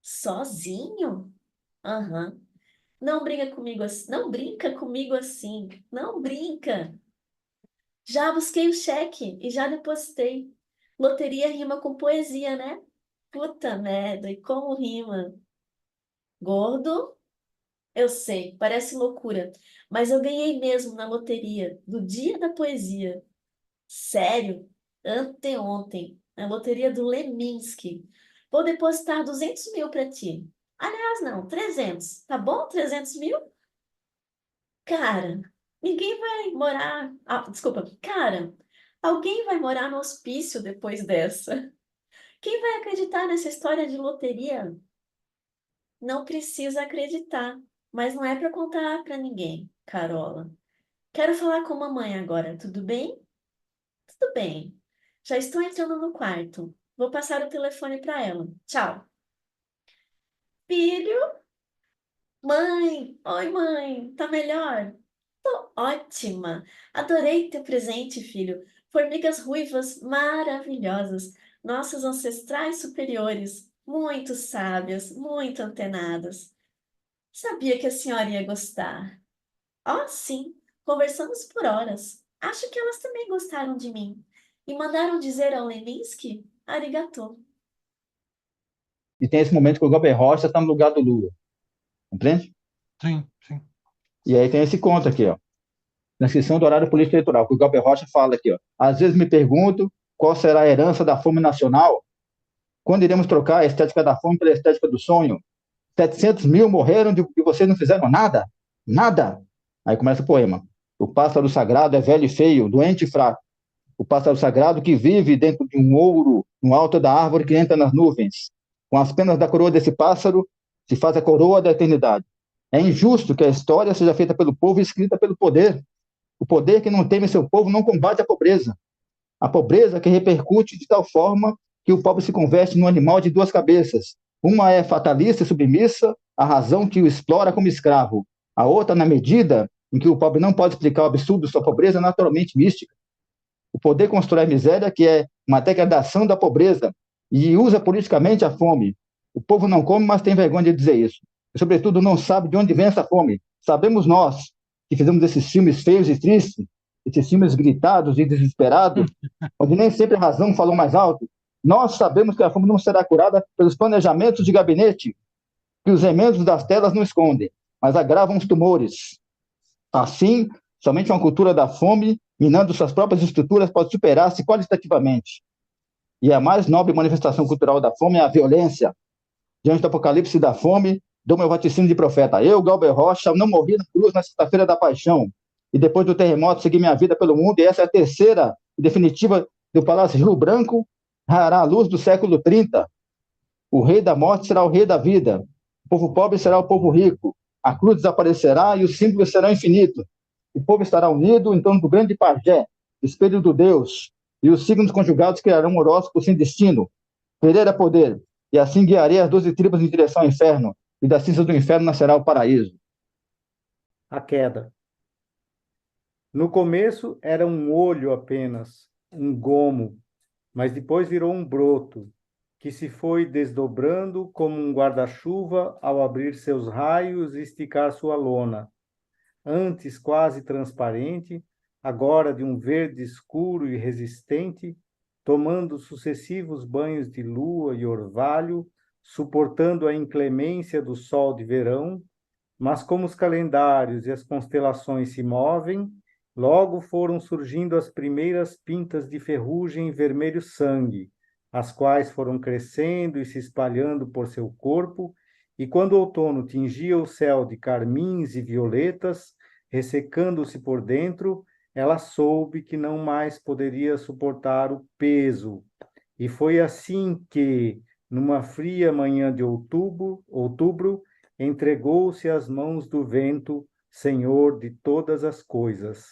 Sozinho? Aham. Não brinca comigo assim. Não brinca comigo assim. Não brinca. Já busquei o cheque e já depositei. Loteria rima com poesia, né? Puta merda, e como rima? Gordo? Eu sei, parece loucura, mas eu ganhei mesmo na loteria do Dia da Poesia. Sério? Anteontem, na loteria do Leminski. Vou depositar 200 mil para ti. Aliás, não, 300. Tá bom? 300 mil? Cara, ninguém vai morar. Ah, desculpa. Cara, alguém vai morar no hospício depois dessa. Quem vai acreditar nessa história de loteria? Não precisa acreditar, mas não é para contar para ninguém, Carola. Quero falar com a mamãe agora, tudo bem? Tudo bem. Já estou entrando no quarto. Vou passar o telefone para ela. Tchau. Filho? Mãe? Oi, mãe. Tá melhor? Tô ótima. Adorei teu presente, filho. Formigas ruivas maravilhosas. Nossas ancestrais superiores. Muito sábias, muito antenadas. Sabia que a senhora ia gostar. Oh, sim. Conversamos por horas. Acho que elas também gostaram de mim. E mandaram dizer ao Leminski, arigatô. E tem esse momento que o Glauber Rocha está no lugar do Lula. Compreende? Sim, sim. E aí tem esse conto aqui, ó. Transcrição do horário político eleitoral, que o Glauber Rocha fala aqui, ó. Às vezes me pergunto qual será a herança da fome nacional. Quando iremos trocar a estética da fome pela estética do sonho? 700 mil morreram e vocês não fizeram nada? Nada! Aí começa o poema. O pássaro sagrado é velho e feio, doente e fraco. O pássaro sagrado que vive dentro de um ouro no alto da árvore que entra nas nuvens. Com as penas da coroa desse pássaro se faz a coroa da eternidade. É injusto que a história seja feita pelo povo e escrita pelo poder. O poder que não teme seu povo não combate a pobreza. A pobreza que repercute de tal forma que o pobre se converte num animal de duas cabeças. Uma é fatalista e submissa, a razão que o explora como escravo. A outra, na medida em que o pobre não pode explicar o absurdo de sua pobreza, é naturalmente mística. O poder constrói a miséria, que é uma degradação da pobreza, e usa politicamente a fome. O povo não come, mas tem vergonha de dizer isso. E, sobretudo, não sabe de onde vem essa fome. Sabemos nós, que fizemos esses filmes feios e tristes, esses filmes gritados e desesperados, onde nem sempre a razão falou mais alto. Nós sabemos que a fome não será curada pelos planejamentos de gabinete, que os remendos das telas não escondem, mas agravam os tumores. Assim, somente uma cultura da fome, minando suas próprias estruturas, pode superar-se qualitativamente. E a mais nobre manifestação cultural da fome é a violência. Diante do apocalipse da fome, dou meu vaticínio de profeta. Eu, Glauber Rocha, não morri na cruz na sexta-feira da paixão. E depois do terremoto, segui minha vida pelo mundo. E essa é a terceira e definitiva do Palácio Rio Branco. Rará a luz do século 30. O rei da morte será o rei da vida. O povo pobre será o povo rico. A cruz desaparecerá e os símbolos serão infinitos. O povo estará unido em torno do grande pajé, espelho do Deus. E os signos conjugados criarão um horóscopo sem destino. Pereira poder. E assim guiarei as 12 tribos em direção ao inferno. E das cinzas do inferno nascerá o paraíso. A queda. No começo era um olho apenas, um gomo, mas depois virou um broto, que se foi desdobrando como um guarda-chuva ao abrir seus raios e esticar sua lona. antes quase transparente, agora de um verde escuro e resistente, tomando sucessivos banhos de lua e orvalho, suportando a inclemência do sol de verão, mas como os calendários e as constelações se movem, logo foram surgindo as primeiras pintas de ferrugem vermelho sangue, as quais foram crescendo e se espalhando por seu corpo, e quando o outono tingia o céu de carmins e violetas, ressecando-se por dentro, ela soube que não mais poderia suportar o peso. E foi assim que, numa fria manhã de outubro, entregou-se às mãos do vento, senhor de todas as coisas.